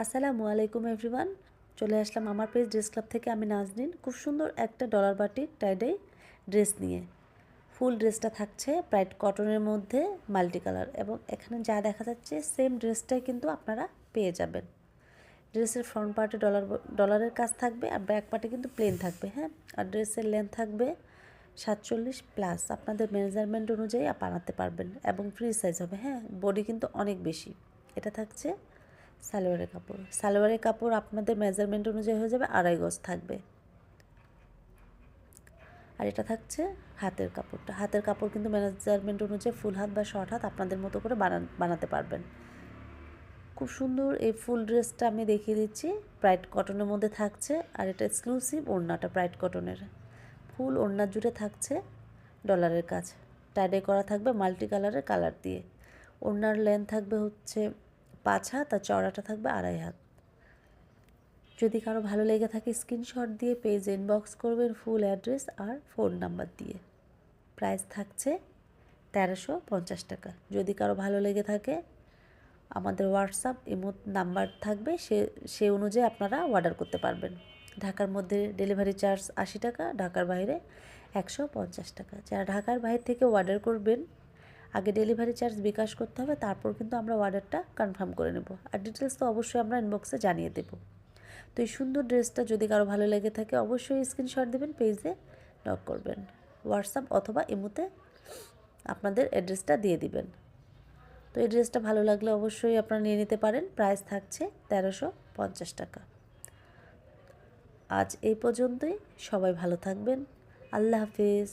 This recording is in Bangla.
আসসালামু আলাইকুম এভরিওয়ান। চলে আসলাম আমার পেজ ড্রেস ক্লাব থেকে। আমি নাজনীন। খুব সুন্দর একটা ডলার বাটিক টাইডাই ড্রেস নিয়ে। ফুল ড্রেসটা থাকছে ব্রাইট কটনের মধ্যে মাল্টি কালার, এবং এখানে যা দেখা যাচ্ছে সেম ড্রেসটাই কিন্তু আপনারা পেয়ে যাবেন। ড্রেসের ফ্রন্ট পার্টে ডলারের কাজ থাকবে, আর ব্যাক পার্টে কিন্তু প্লেন থাকবে। হ্যাঁ, আর ড্রেসের লেন্থ থাকবে 47+। আপনাদের মেজারমেন্ট অনুযায়ী বানাতে পারবেন, এবং ফ্রি সাইজ হবে। হ্যাঁ, বডি কিন্তু অনেক বেশি। এটা থাকছে সালোয়ারের কাপড়। সালোয়ারের কাপড় আপনাদের মেজারমেন্ট অনুযায়ী হয়ে যাবে 2.5 গজ থাকবে। আর এটা থাকছে হাতের কাপড়টা। হাতের কাপড় কিন্তু মেজারমেন্ট অনুযায়ী ফুল হাত বা শর্ট হাত আপনাদের মতো করে বানাতে পারবেন। খুব সুন্দর এই ফুল ড্রেসটা আমি দেখিয়ে দিচ্ছি। ব্রাইট কটনের মধ্যে থাকছে, আর এটা এক্সক্লুসিভ ওড়নাটা ব্রাইট কটনের। ফুল ওড়না জুড়ে থাকছে ডলারের কাজ। টাইডাই করা থাকবে মাল্টি কালারের কালার দিয়ে। ওড়নার লেন্থ থাকবে হচ্ছে 5 হাত, আর চওড়াটা থাকবে 2.5 হাত। যদি কারো ভালো লেগে থাকে স্ক্রিনশট দিয়ে পেজে ইনবক্স করবেন ফুল অ্যাড্রেস আর ফোন নাম্বার দিয়ে। প্রাইস থাকছে 1350 টাকা। যদি কারো ভালো লেগে থাকে আমাদের হোয়াটসঅ্যাপ ইমো নাম্বার থাকবে, সে অনুযায়ী আপনারা অর্ডার করতে পারবেন। ঢাকার মধ্যে ডেলিভারি চার্জ 80 টাকা, ঢাকার বাইরে 150 টাকা। যারা ঢাকার বাইরে থেকে অর্ডার করবেন আগে ডেলিভারি চার্জ বিকাশ করতে হবে, তারপর কিন্তু আমরা অর্ডারটা কনফার্ম করে নেব। আর ডিটেলস তো অবশ্যই আমরা ইনবক্সে জানিয়ে দেব। তো এই সুন্দর ড্রেসটা যদি কারো ভালো লেগে থাকে অবশ্যই স্ক্রিনশট দেবেন, পেজে নক করবেন। হোয়াটসঅ্যাপ অথবা ইমোতে আপনাদের অ্যাড্রেসটা দিয়ে দিবেন। তো এই ড্রেসটা ভালো লাগলে অবশ্যই আপনারা নিয়ে নিতে পারেন। প্রাইস থাকছে 1350 টাকা। আজ এই পর্যন্তই। সবাই ভালো থাকবেন। আল্লাহ হাফেজ।